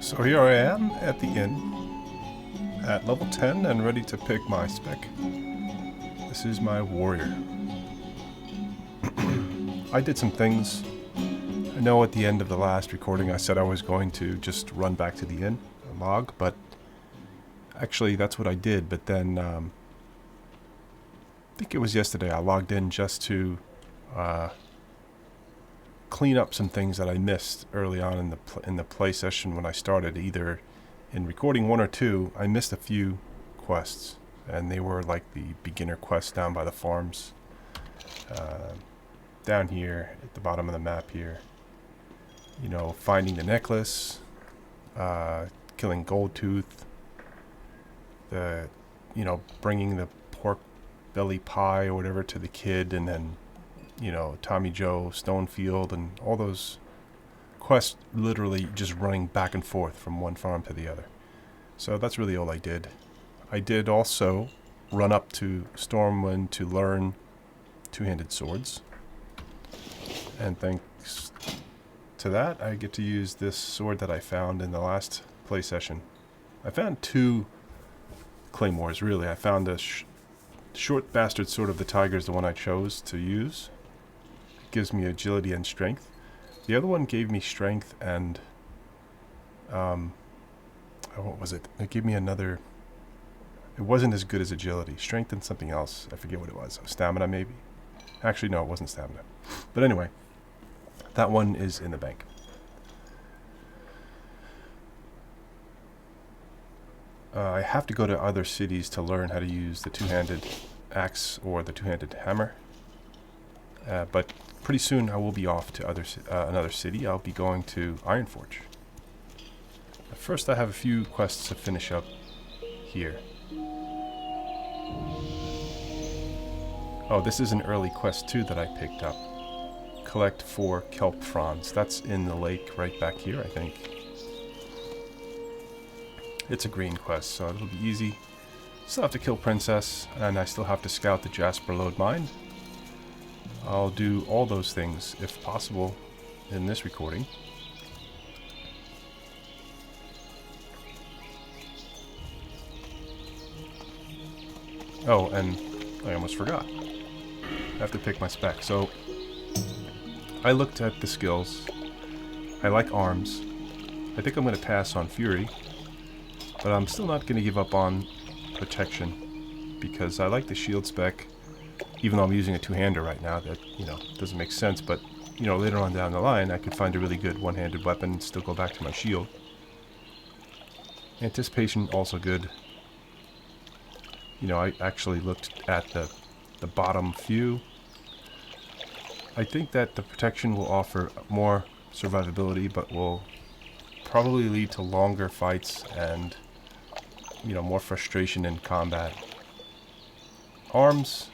So here I am at the inn, at level 10 and ready to pick my spec. This is my warrior. I did some things. I know at the end of the last recording I said I was going to just run back to the inn and log, but actually that's what I did, but then I think it was yesterday I logged in just to clean up some things that I missed early on in the play session when I started. Either in recording 1 or 2, I missed a few quests, and they were like the beginner quests down by the farms, down here at the bottom of the map here. You know, finding the necklace, killing Gold Tooth, bringing the pork belly pie or whatever to the kid, and then Tommy Joe, Stonefield, and all those quests, literally just running back and forth from one farm to the other. So that's really all I did. I did also run up to Stormwind to learn two-handed swords. And thanks to that, I get to use this sword that I found in the last play session. I found 2 claymores, really. I found the short bastard sword of the tiger is the one I chose to use. Gives me agility and strength. The other one gave me strength and what was it? It gave me another. It wasn't as good as agility. Strength and something else. I forget what it was. Stamina maybe. Actually no, it wasn't stamina. But anyway, that one is in the bank. I have to go to other cities to learn how to use the two-handed axe or the two-handed hammer. But pretty soon I will be off to another city. I'll be going to Ironforge. First I have a few quests to finish up here. Oh, this is an early quest too that I picked up. Collect 4 kelp fronds. That's in the lake right back here, I think. It's a green quest, so it'll be easy. Still have to kill Princess, and I still have to scout the Jasper Lode mine. I'll do all those things, if possible, in this recording. Oh, and I almost forgot. I have to pick my spec. So, I looked at the skills. I like arms. I think I'm going to pass on Fury, but I'm still not going to give up on protection, because I like the shield spec. Even though I'm using a two-hander right now, that, doesn't make sense, but, later on down the line, I could find a really good one-handed weapon and still go back to my shield. Anticipation, also good. I actually looked at the bottom few. I think that the protection will offer more survivability, but will probably lead to longer fights and, more frustration in combat. Arms,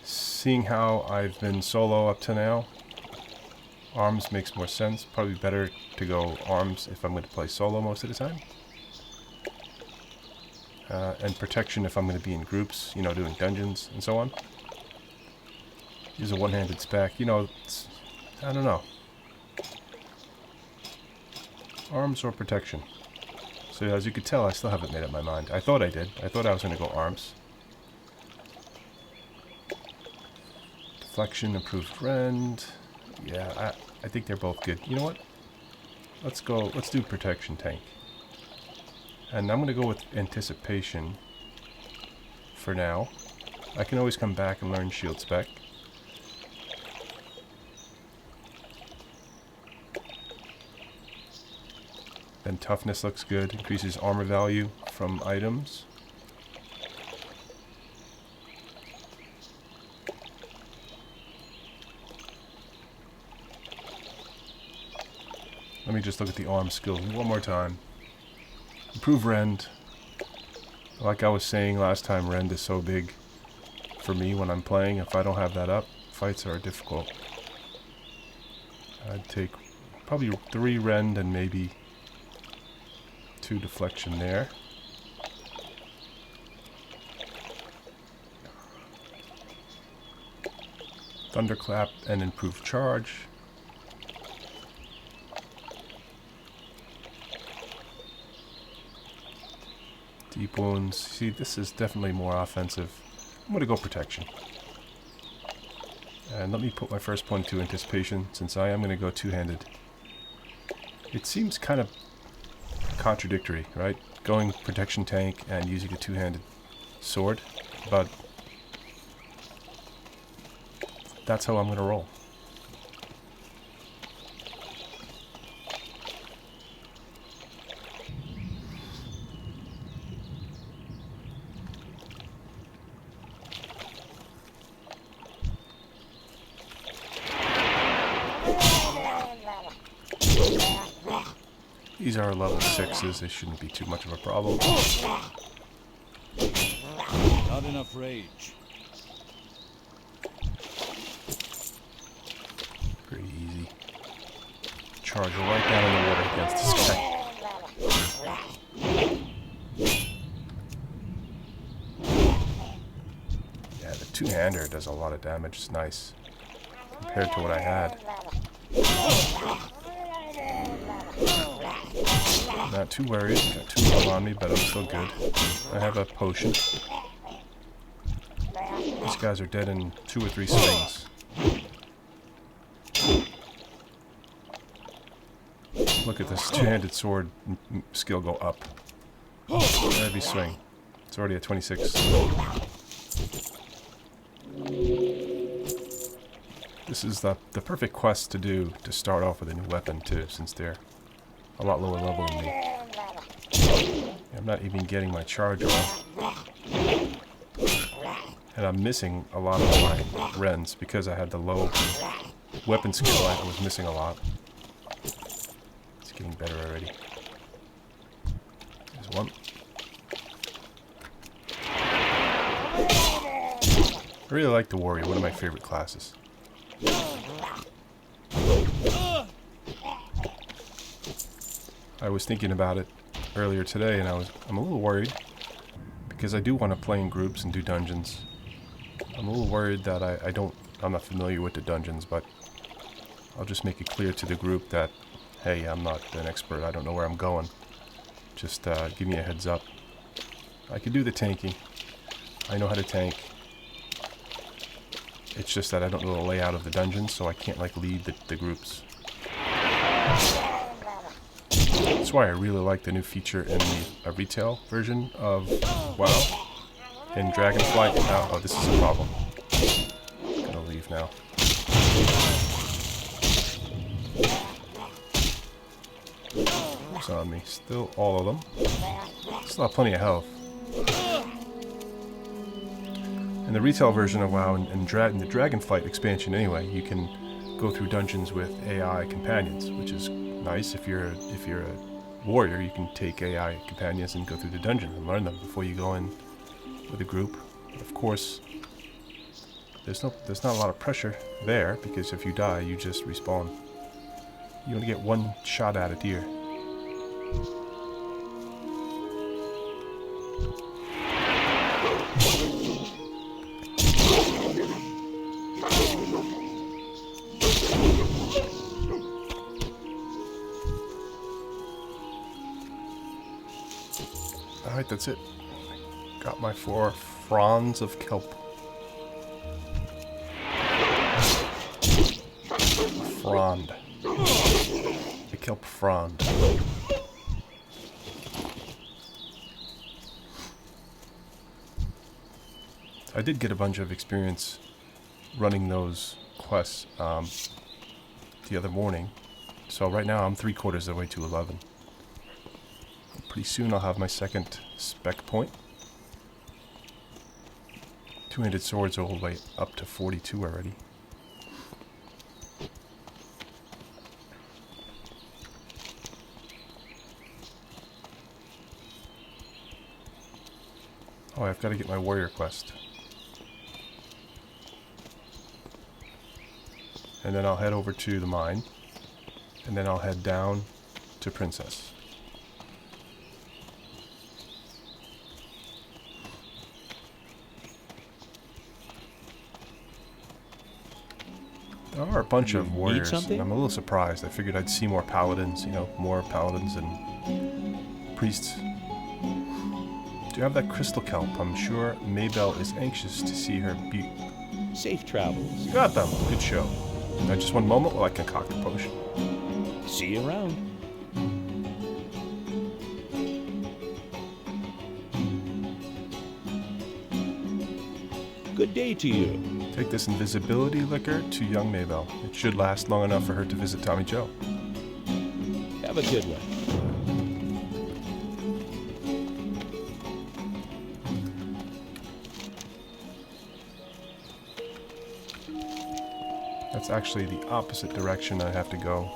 seeing how I've been solo up to now, arms makes more sense. Probably better to go arms if I'm going to play solo most of the time. And protection if I'm going to be in groups, doing dungeons and so on. Use a one-handed spec, I don't know. Arms or protection. So as you could tell, I still haven't made up my mind. I thought I did. I thought I was going to go arms. Deflection, improved rend. Yeah, I think they're both good. You know what? Let's do protection tank. And I'm going to go with anticipation for now. I can always come back and learn shield spec. Then toughness looks good. Increases armor value from items. Let me just look at the arm skills one more time. Improve rend. Like I was saying last time, rend is so big for me when I'm playing. If I don't have that up, fights are difficult. I'd take probably 3 rend and maybe 2 deflection there. Thunderclap and improved charge. Deep wounds. See, this is definitely more offensive. I'm gonna go protection. And let me put my first point to anticipation, since I am gonna go two-handed. It seems kind of contradictory, right? Going protection tank and using a two-handed sword, but that's how I'm gonna roll. These are level 6s, they shouldn't be too much of a problem. Not enough rage. Pretty easy. Charge right down in the water against this guy. Yeah, the two-hander does a lot of damage. It's nice compared to what I had. Not too worried. Got 2 of them on me, but I'm still good. I have a potion. These guys are dead in 2 or 3 swings. Look at this two-handed sword skill go up. Every swing. It's already at 26. This is the perfect quest to do to start off with a new weapon too, since they're a lot lower level than me. I'm not even getting my charge off. And I'm missing a lot of my rends because I had the low weapon skill. I was missing a lot. It's getting better already. There's one. I really like the warrior, one of my favorite classes. I was thinking about it earlier today, and I'm a little worried because I do want to play in groups and do dungeons. I'm a little worried that I'm not familiar with the dungeons, but I'll just make it clear to the group that, hey, I'm not an expert. I don't know where I'm going. Just give me a heads up. I can do the tanking. I know how to tank. It's just that I don't know the layout of the dungeons, so I can't like lead the groups. That's why I really like the new feature in the retail version of WoW. In Dragonflight, oh, this is a problem. I'm gonna leave now. Who's on me? Still all of them. Still have plenty of health. In the retail version of WoW, in the Dragonflight expansion anyway, you can go through dungeons with AI companions, which is nice. If you're a warrior, you can take AI companions and go through the dungeon and learn them before you go in with a group. Of course, there's not a lot of pressure there, because if you die, you just respawn. You only get one shot at a deer. Alright, that's it. Got my 4 fronds of kelp. Frond. The kelp frond. I did get a bunch of experience running those quests the other morning. So right now I'm 3/4 of the way to 11. Pretty soon I'll have my second spec point. Two-handed swords all the way up to 42 already. Oh, I've got to get my warrior quest. And then I'll head over to the mine. And then I'll head down to Princess. There are a bunch of warriors, and I'm a little surprised. I figured I'd see more paladins, more paladins and priests. Do you have that crystal kelp? I'm sure Maybell is anxious to see her Safe travels. You got them. Good show. Now just one moment while I concoct a potion. See you around. Good day to you. Take this invisibility liquor to young Maybell. It should last long enough for her to visit Tommy Joe. Have a good one. That's actually the opposite direction I have to go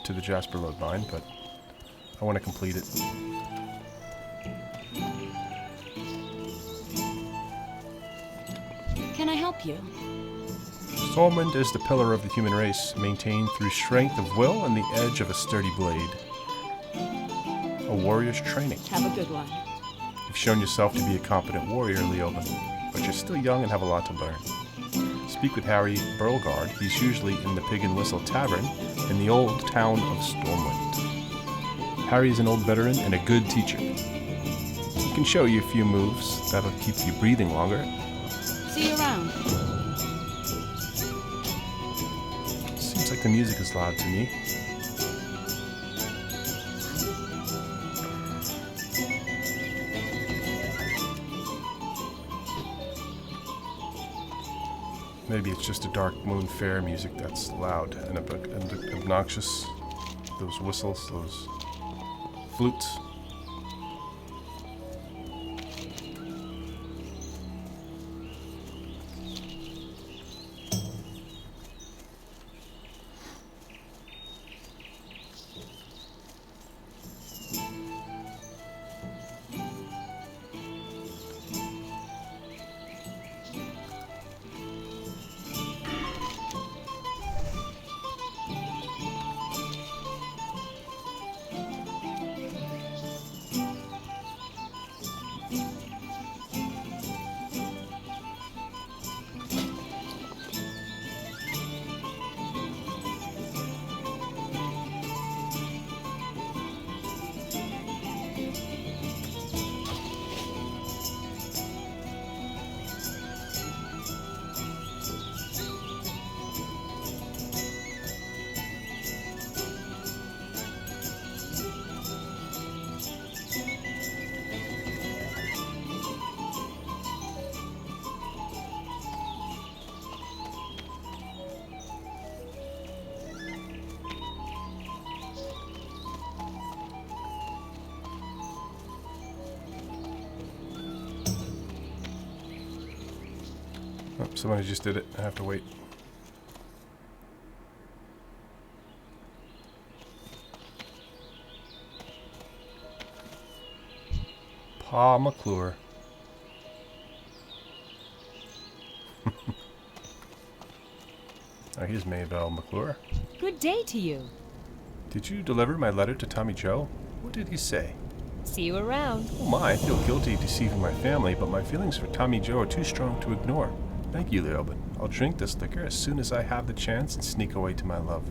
to the Jasper Lode Mine, but I want to complete it. Can I help you? Solmund is the pillar of the human race, maintained through strength of will and the edge of a sturdy blade. A warrior's training. Have a good one. You've shown yourself to be a competent warrior, Leoben, but you're still young and have a lot to learn. Speak with Harry Burlgard. He's usually in the Pig and Whistle Tavern in the old town of Stormwind. Harry is an old veteran and a good teacher. He can show you a few moves that'll keep you breathing longer. See you around. Seems like the music is loud to me. Maybe it's just a Dark Moon Fair music that's loud and obnoxious. Those whistles, those flutes. Oh, somebody just did it. I have to wait. Pa McClure. Oh, here's Maybell McClure. Good day to you. Did you deliver my letter to Tommy Joe? What did he say? See you around. Oh my, I feel guilty deceiving my family, but my feelings for Tommy Joe are too strong to ignore. Thank you, Leoben. I'll drink this liquor as soon as I have the chance and sneak away to my love.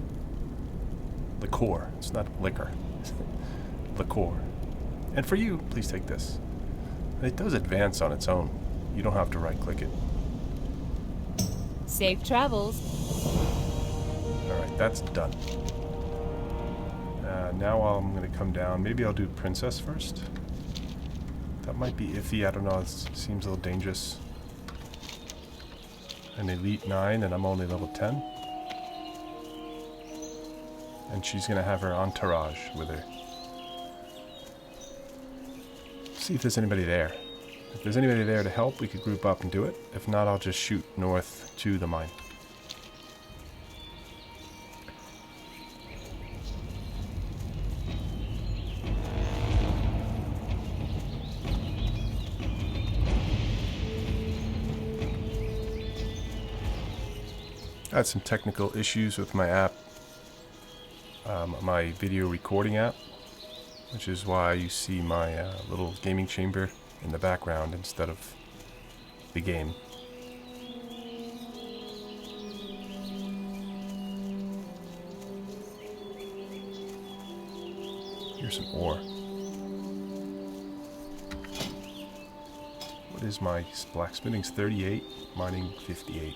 Liqueur. It's not liquor. Liqueur. And for you, please take this. It does advance on its own. You don't have to right-click it. Safe travels. Alright, that's done. Now I'm going to come down. Maybe I'll do Princess first. That might be iffy. I don't know. It seems a little dangerous. An Elite 9 and I'm only level 10. And she's going to have her entourage with her. See if there's anybody there. If there's anybody there to help, we could group up and do it. If not, I'll just shoot north to the mine. I had some technical issues with my app, my video recording app, which is why you see my little gaming chamber in the background instead of the game. Here's some ore. What is my blacksmithing's 38, mining 58.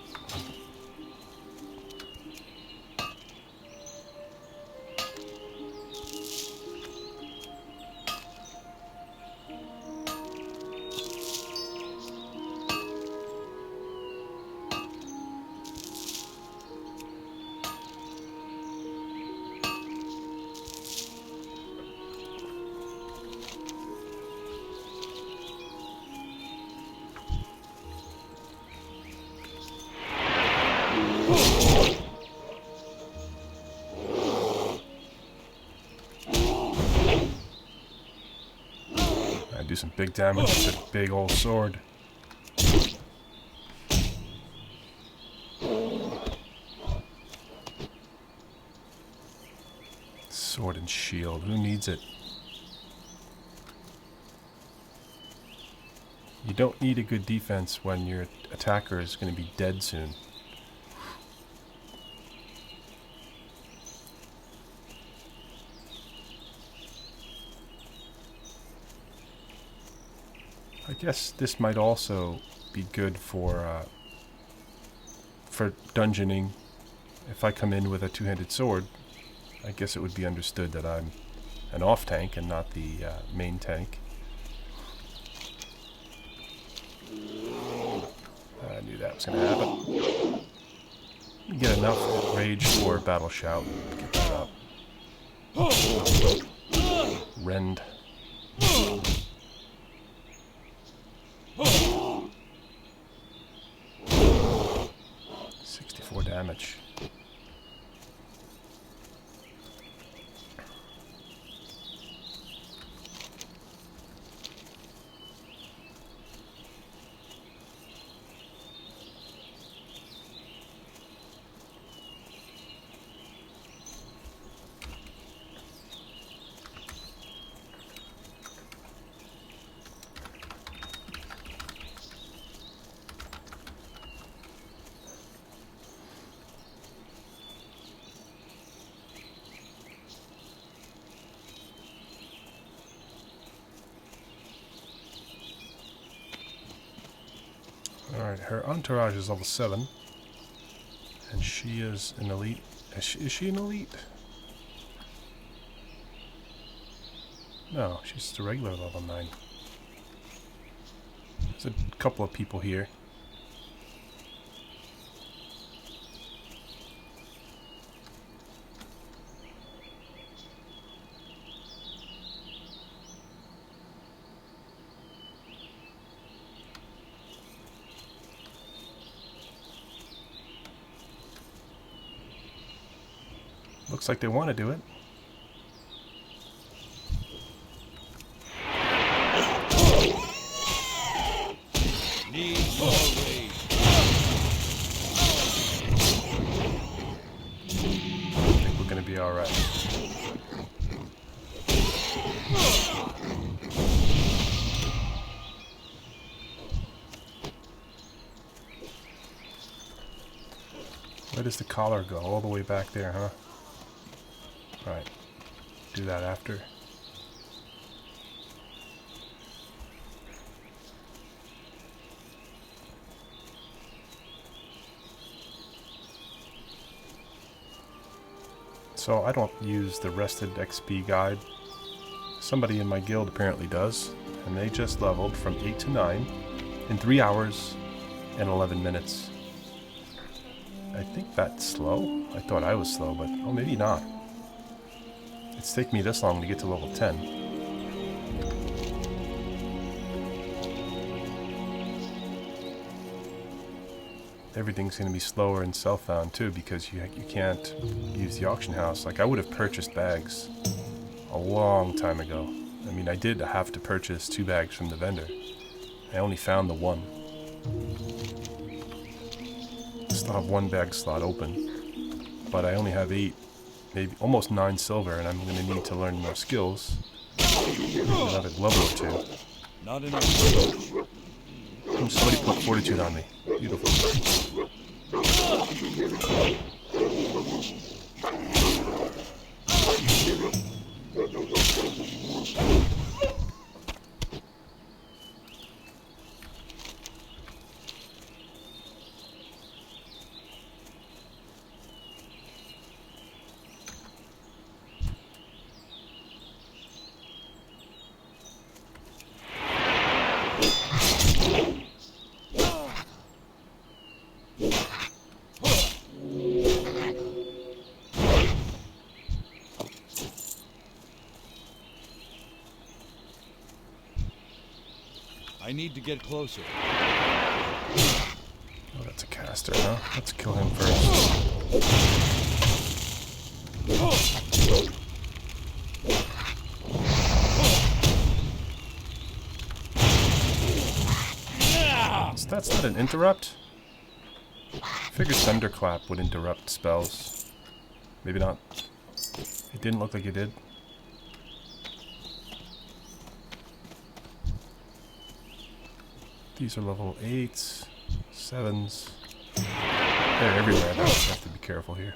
Do some big damage with a big old sword. Sword and shield, who needs it? You don't need a good defense when your attacker is going to be dead soon. I guess this might also be good for dungeoning. If I come in with a two-handed sword, I guess it would be understood that I'm an off-tank and not the main tank. I knew that was going to happen. Get enough rage for Battle Shout. Get that up. Rend. 64 damage. Alright, her entourage is level 7. And she is an elite. Is she an elite? No, she's just a regular level 9. There's a couple of people here. Looks like they want to do it. Need more rage. I think we're going to be alright. Where does the collar go? All the way back there, huh? Alright. Do that after. So I don't use the rested XP guide. Somebody in my guild apparently does. And they just leveled from 8 to 9 in 3 hours and 11 minutes. I think that's slow. I thought I was slow, but oh, maybe not. It's taken me this long to get to level 10. Everything's going to be slower in Self-Found too, because you can't use the auction house. Like, I would have purchased bags a long time ago. I mean, I did have to purchase 2 bags from the vendor. I only found the 1. I still have 1 bag slot open, but I only have 8. Maybe almost 9 silver, and I'm going to need to learn more skills. Another level or 2. Not enough. Somebody put fortitude on me. Beautiful. I need to get closer. Oh, that's a caster, huh? Let's kill him first. So that's not an interrupt? Figured Thunderclap would interrupt spells. Maybe not. It didn't look like it did. These are level 8s, 7s. They're everywhere though, so I have to be careful here.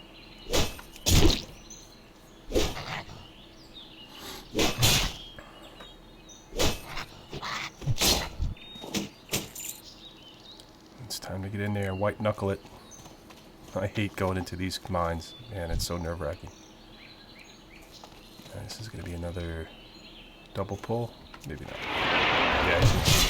It's time to get in there, white knuckle it. I hate going into these mines. Man, it's so nerve-wracking. This is going to be another double pull. Maybe not. Yeah, I see.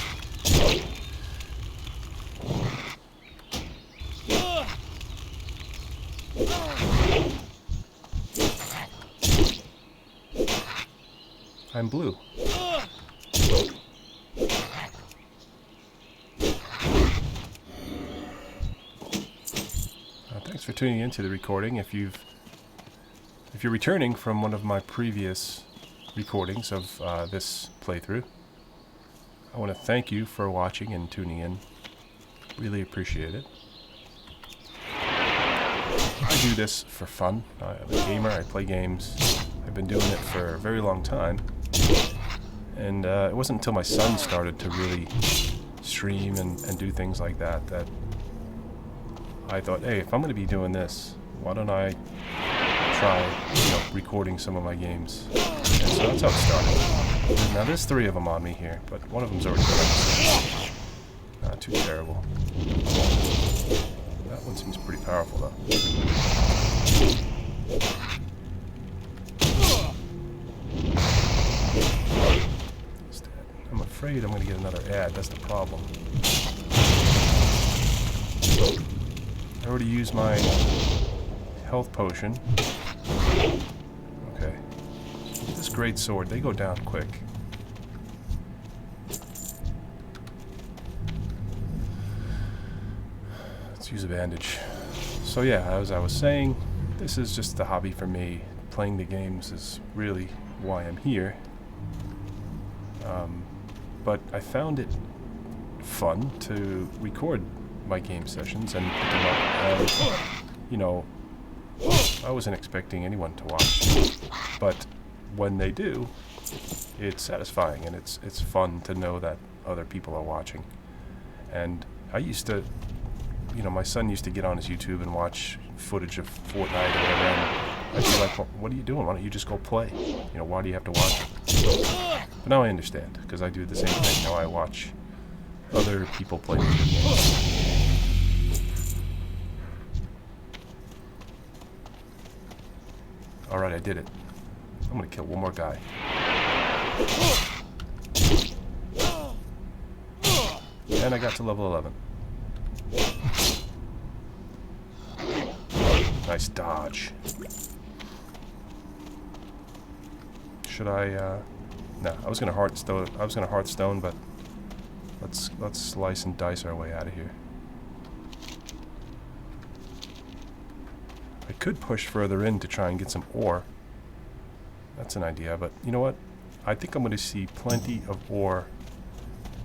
I'm blue. Thanks for tuning into the recording. If you're returning from one of my previous recordings of this playthrough, I want to thank you for watching and tuning in. Really appreciate it. I do this for fun. I'm a gamer. I play games. I've been doing it for a very long time. And it wasn't until my son started to really stream and do things like that that I thought, hey, if I'm going to be doing this, why don't I try, recording some of my games? And so that's how it started. Now there's 3 of them on me here, but one of them's already done. Not too terrible. That one seems pretty powerful though. I'm afraid I'm going to get another ad. That's the problem. I already used my health potion. Okay. This great sword, they go down quick. Let's use a bandage. So yeah, as I was saying, this is just a hobby for me. Playing the games is really why I'm here. But I found it fun to record my game sessions and put them up. And, I wasn't expecting anyone to watch, but when they do, it's satisfying and it's fun to know that other people are watching. And I used to, my son used to get on his YouTube and watch footage of Fortnite or whatever, and I'd be like, well, what are you doing? Why don't you just go play? Why do you have to watch it? But now I understand, because I do the same thing. Now I watch other people play video games. Alright, I did it. I'm gonna kill one more guy. And I got to level 11. Nice dodge. Should I, no, I was gonna Hearthstone, but let's slice and dice our way out of here. I could push further in to try and get some ore. That's an idea, but you know what? I think I'm going to see plenty of ore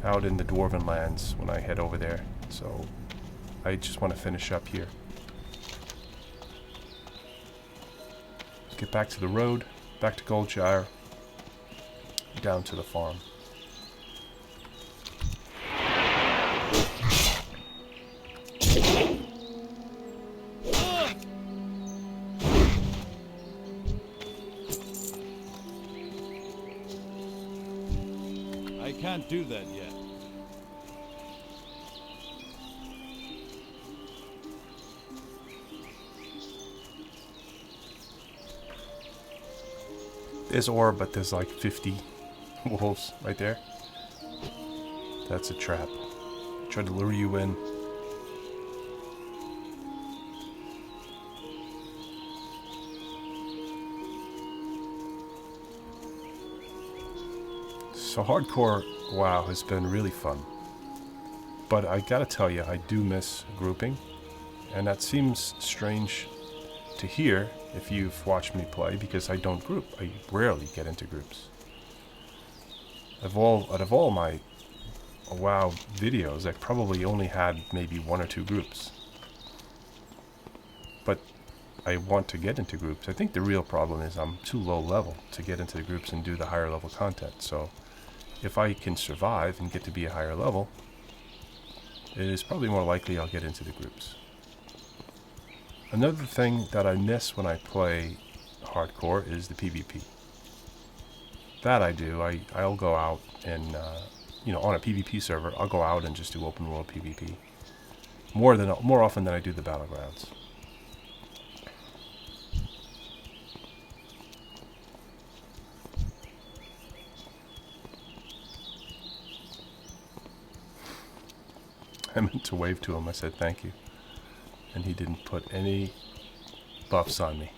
out in the Dwarven lands when I head over there. So I just want to finish up here. Get back to the road, back to Goldshire, down to the farm. I can't do that yet. There's ore, but there's like 50 wolves right there. That's a trap. Try to lure you in. So hardcore WoW has been really fun. But I gotta tell you, I do miss grouping. And that seems strange to hear if you've watched me play, because I don't group. I rarely get into groups. Out of all my WoW videos, I probably only had maybe 1 or 2 groups. But I want to get into groups. I think the real problem is I'm too low level to get into the groups and do the higher level content. So if I can survive and get to be a higher level, it is probably more likely I'll get into the groups. Another thing that I miss when I play hardcore is the PvP. That I do. I'll go out and, on a PvP server, I'll go out and just do open world PvP. More often than I do the battlegrounds. I meant to wave to him. I said thank you. And he didn't put any buffs on me.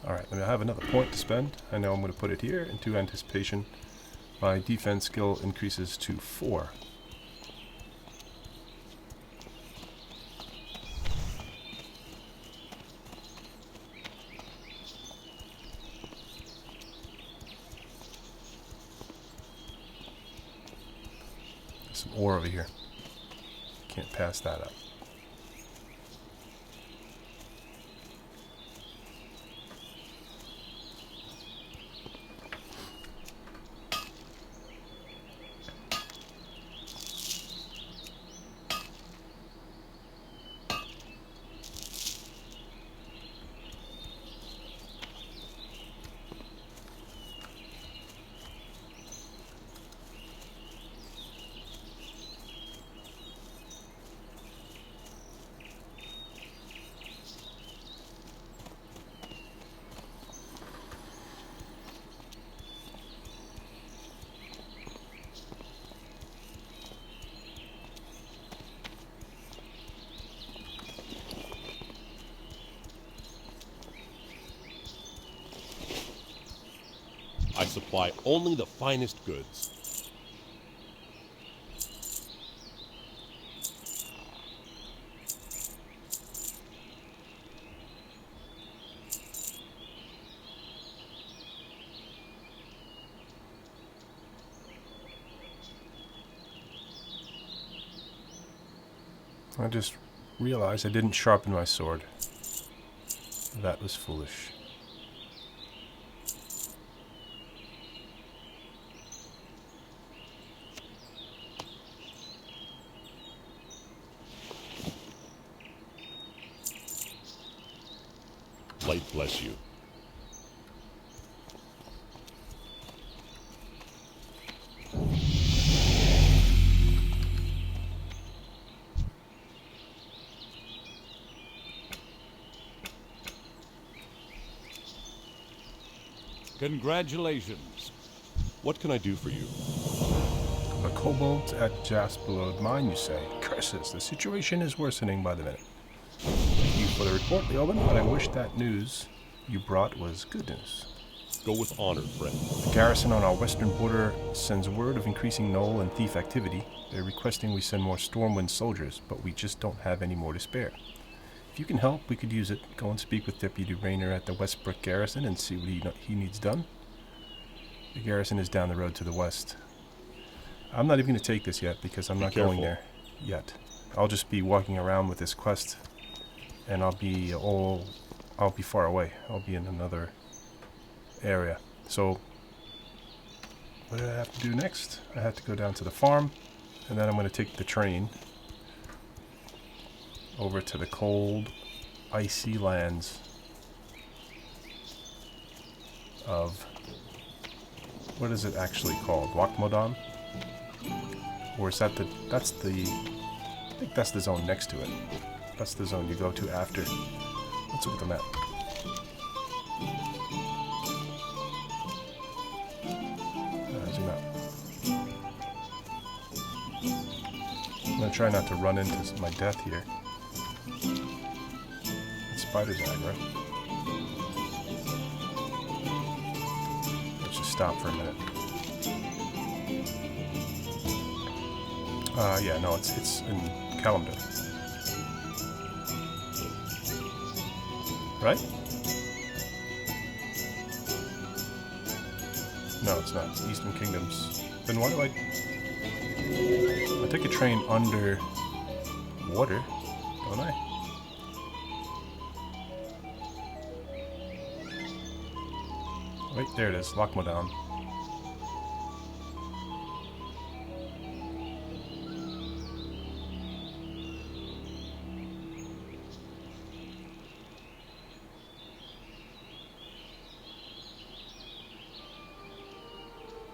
Alright, I have another point to spend. I know I'm going to put it here into anticipation. My defense skill increases to 4. Some ore over here. Can't pass that up. I supply only the finest goods. I just realized I didn't sharpen my sword. That was foolish. Light bless you. Congratulations. What can I do for you? A kobold at Jasperlode mine, you say? Curses, the situation is worsening by the minute. Thank you for the report, Leoben, but I wish that news you brought was good news. Go with honor, friend. The garrison on our western border sends word of increasing gnoll and thief activity. They're requesting we send more Stormwind soldiers, but we just don't have any more to spare. If you can help, we could use it. Go and speak with Deputy Rayner at the Westbrook garrison and see what he needs done. The garrison is down the road to the west. I'm not even going to take this yet because I'm not going there yet. I'll just be walking around with this quest, and I'll be far away. I'll be in another area. So what do I have to do next? I have to go down to the farm, and then I'm going to take the train over to the cold, icy lands of, what is it actually called? Wakmodan? Or is that I think that's the zone next to it. That's the zone you go to after. Let's look at the map. Zoom out. gonna try not to run into my death here. That spider's aggro. Let's just stop for a minute. Yeah, no, it's in calendar. Right? No, it's not. It's Eastern Kingdoms. Then why do I take a train under water, don't I? Wait, there it is. Lockmodown.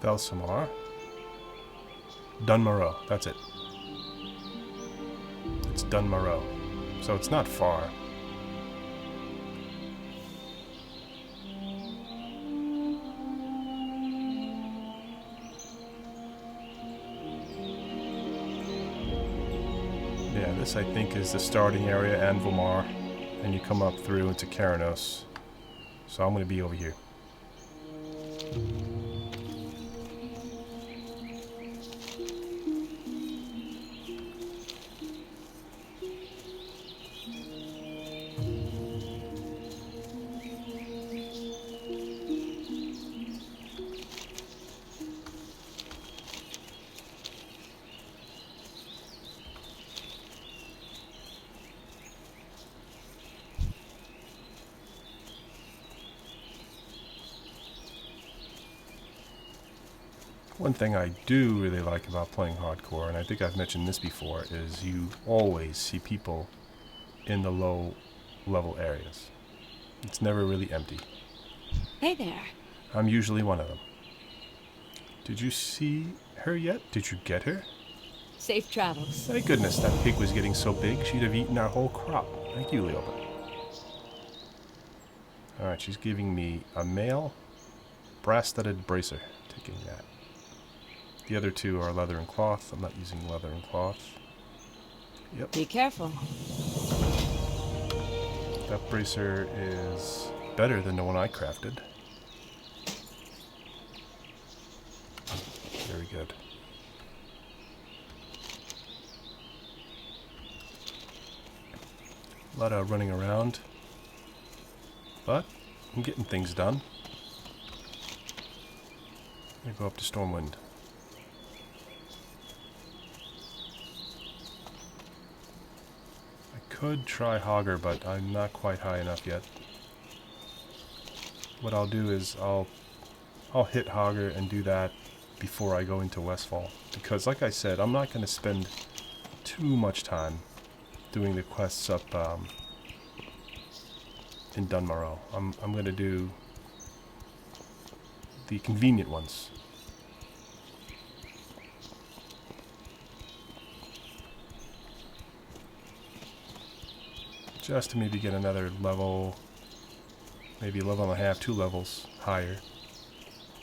Belsamar. Dunmorrow, that's it. It's Dunmorrow. So it's not far. Yeah, this I think is the starting area, Anvilmar, and you come up through into Karanos. So I'm going to be over here. One thing I do really like about playing hardcore, and I think I've mentioned this before, is you always see people in the low level areas. It's never really empty. Hey there. I'm usually one of them. Did you see her yet? Did you get her? Safe travels. Thank goodness that pig was getting so big, she'd have eaten our whole crop. Thank you, Leoba. Alright, she's giving me a male brass-studded bracer. Taking that. The other two are leather and cloth. I'm not using leather and cloth. Yep. Be careful. That bracer is better than the one I crafted. Very good. A lot of running around, but I'm getting things done. I'm gonna go up to Stormwind. I could try Hogger, but I'm not quite high enough yet. What I'll do is I'll hit Hogger and do that before I go into Westfall, because like I said, I'm not going to spend too much time doing the quests up in Dunmorrow. I'm going to do the convenient ones. Just to maybe get another level, maybe a level and a half, 2 levels higher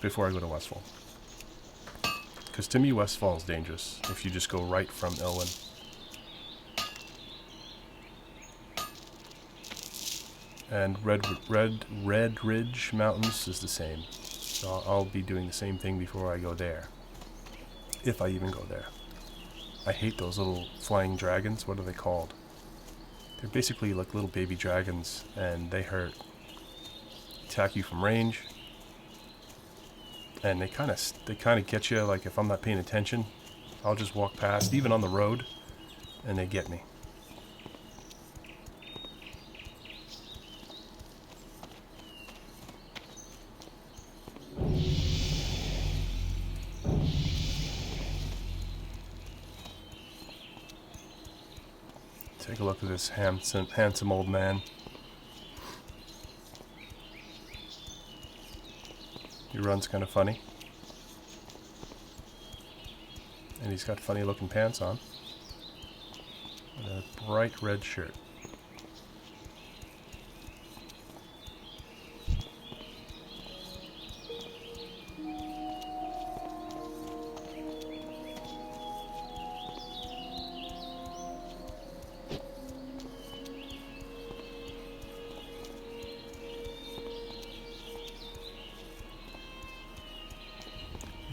before I go to Westfall. Because to me, Westfall is dangerous if you just go right from Elwyn. And Red Ridge Mountains is the same. So I'll be doing the same thing before I go there. If I even go there. I hate those little flying dragons. What are they called? They're basically like little baby dragons, and they hurt. Attack you from range. And they kind of get you, like if I'm not paying attention, I'll just walk past, even on the road, and they get me. Take a look at this handsome old man. He runs kind of funny. And he's got funny looking pants on. And a bright red shirt.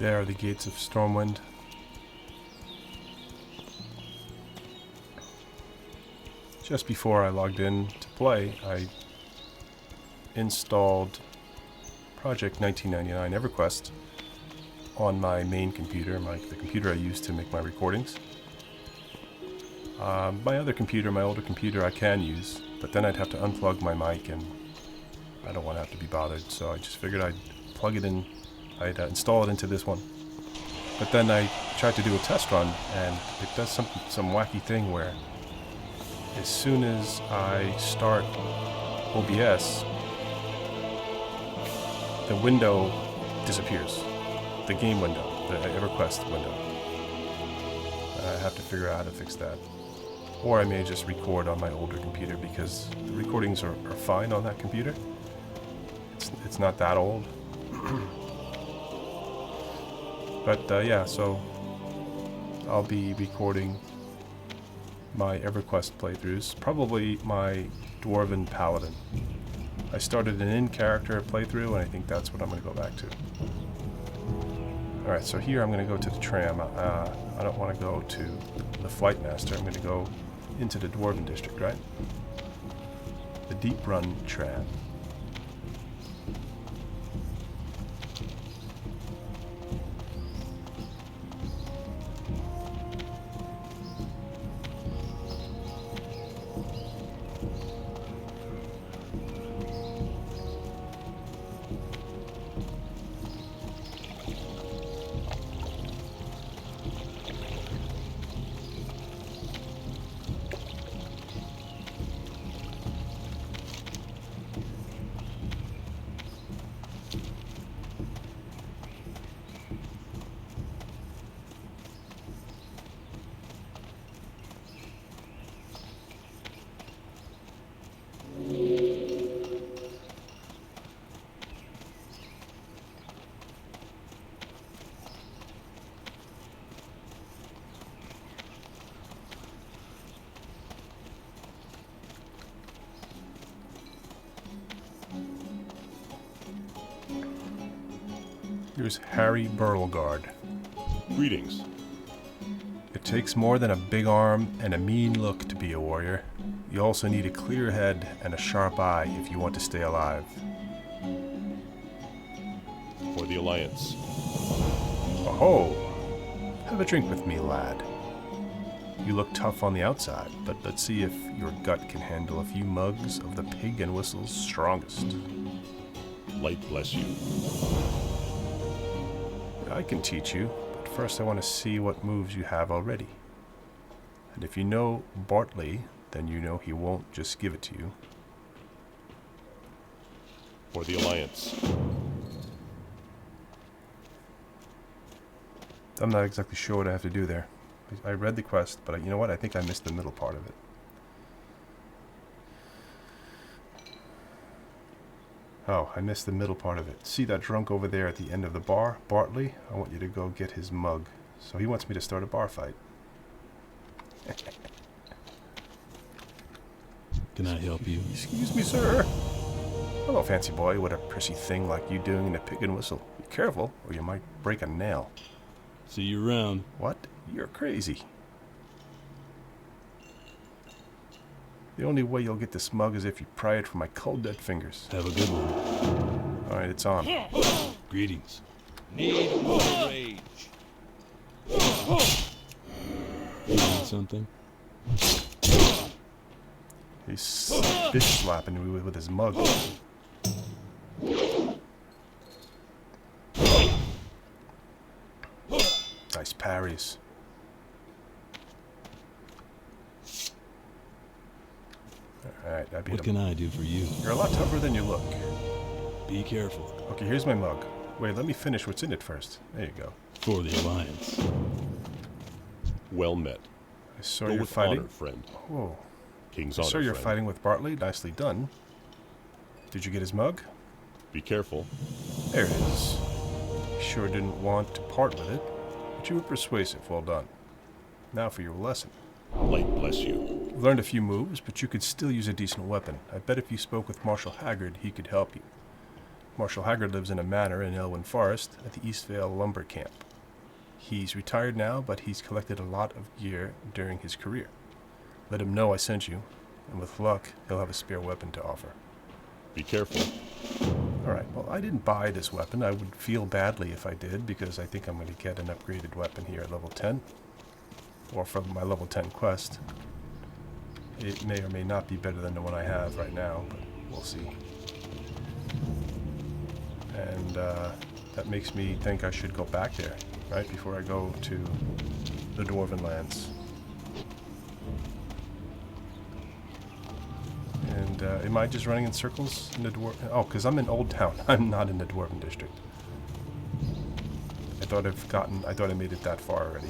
There are the gates of Stormwind. Just before I logged in to play, I installed Project 1999 EverQuest on my main computer, the computer I use to make my recordings. My other computer, my older computer, I can use, but then I'd have to unplug my mic, and I don't want to have to be bothered, so I just figured I'd plug it in, I'd install it into this one. But then I tried to do a test run, and it does some wacky thing where as soon as I start OBS, the window disappears. The game window, the EverQuest window. I have to figure out how to fix that. Or I may just record on my older computer, because the recordings are fine on that computer. It's not that old. But yeah, so I'll be recording my EverQuest playthroughs, probably my Dwarven Paladin. I started an in-character playthrough, and I think that's what I'm going to go back to. Alright, so here I'm going to go to the tram. I don't want to go to the Flight Master. I'm going to go into the Dwarven District, right? The Deep Run tram. Here's Harry Burlgard. Greetings. It takes more than a big arm and a mean look to be a warrior. You also need a clear head and a sharp eye if you want to stay alive. For the Alliance. Oh, have a drink with me, lad. You look tough on the outside, but let's see if your gut can handle a few mugs of the Pig and Whistle's strongest. Light bless you. I can teach you, but first I want to see what moves you have already. And if you know Bartley, then you know he won't just give it to you. For the Alliance. I'm not exactly sure what I have to do there. I read the quest, but you know what? I think I missed the middle part of it. Oh, I missed the middle part of it. See that drunk over there at the end of the bar? Bartley? I want you to go get his mug. So he wants me to start a bar fight. Can I help you? Excuse me, sir. Hello, fancy boy. What a prissy thing like you doing in a Pig and Whistle. Be careful, or you might break a nail. See you around. What? You're crazy. The only way you'll get this mug is if you pry it from my cold dead fingers. Have a good one. Alright, it's on. Greetings. Need more rage. You need something? He's bitch slapping me with his mug. Nice parries. Alright, I beat What him. can I do for you? You're a lot tougher than you look. Be careful. Okay, here's my mug. Wait, let me finish what's in it first. There you go. For the Alliance. Well met. I saw Go you're with fighting. honor, friend. Whoa. King's I honor, saw you're friend. fighting with Bartley. Nicely done. Did you get his mug? Be careful. There it is. Sure didn't want to part with it, but you were persuasive. Well done. Now for your lesson. Light bless you. You've learned a few moves, but you could still use a decent weapon. I bet if you spoke with Marshal Haggard, he could help you. Marshall Haggard lives in a manor in Elwyn Forest at the Eastvale Lumber Camp. He's retired now, but he's collected a lot of gear during his career. Let him know I sent you, and with luck, he'll have a spare weapon to offer. Be careful. Alright, well, I didn't buy this weapon. I would feel badly if I did, because I think I'm going to get an upgraded weapon here at level 10. Or from my level 10 quest. It may or may not be better than the one I have right now, but we'll see. And that makes me think I should go back there, right, before I go to the Dwarven Lands. And am I just running in circles in the Dwarven... Oh, because I'm in Old Town. I'm not in the Dwarven District. I thought I made it that far already.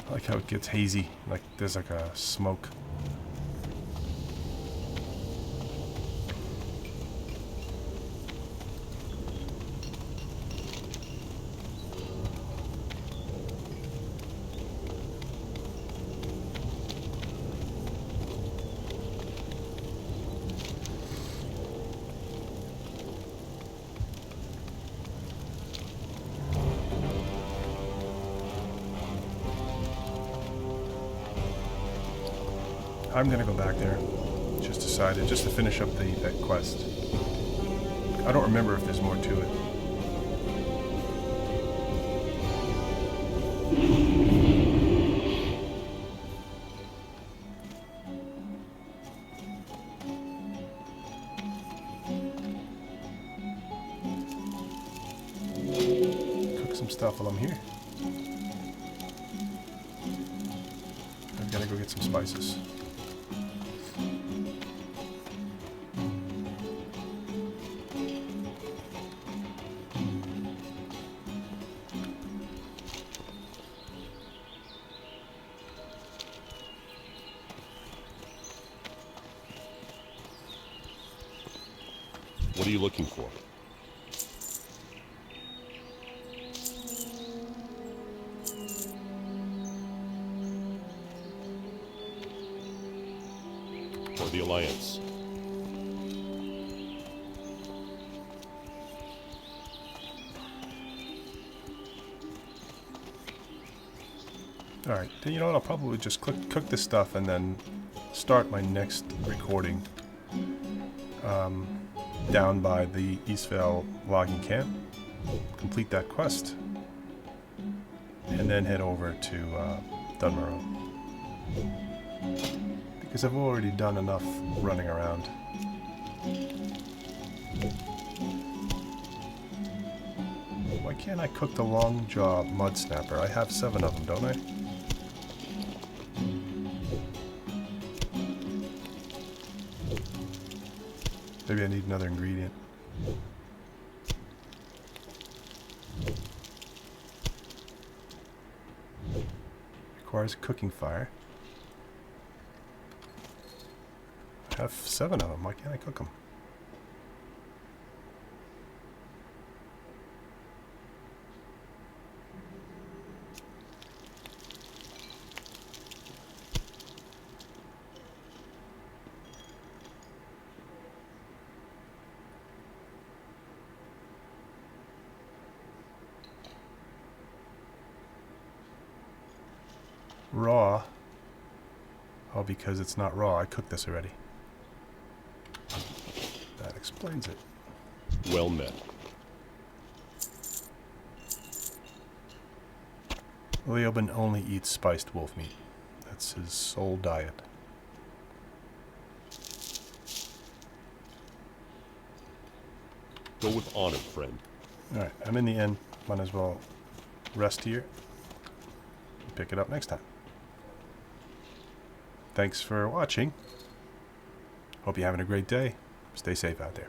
I like how it gets hazy, like there's like a smoke. I'm gonna go back there. Just decided, just to finish up that quest. I don't remember if there's more to it. Cook some stuff while I'm here. I've gotta go get some spices. What are you looking for? For the Alliance. Alright, you know what, I'll probably just cook this stuff and then start my next recording down by the Eastvale logging camp, complete that quest, and then head over to Dunmorrow. Because I've already done enough running around. Why can't I cook the long jaw mud snapper? I have 7 of them, don't I? Maybe I need another ingredient. Requires a cooking fire. I have 7 of them. Why can't I cook them? Raw. Oh, because it's not raw. I cooked this already. That explains it. Well met. Leoben only eats spiced wolf meat. That's his sole diet. Go with honor, friend. Alright, I'm in the inn. Might as well rest here. Pick it up next time. Thanks for watching. Hope you're having a great day. Stay safe out there.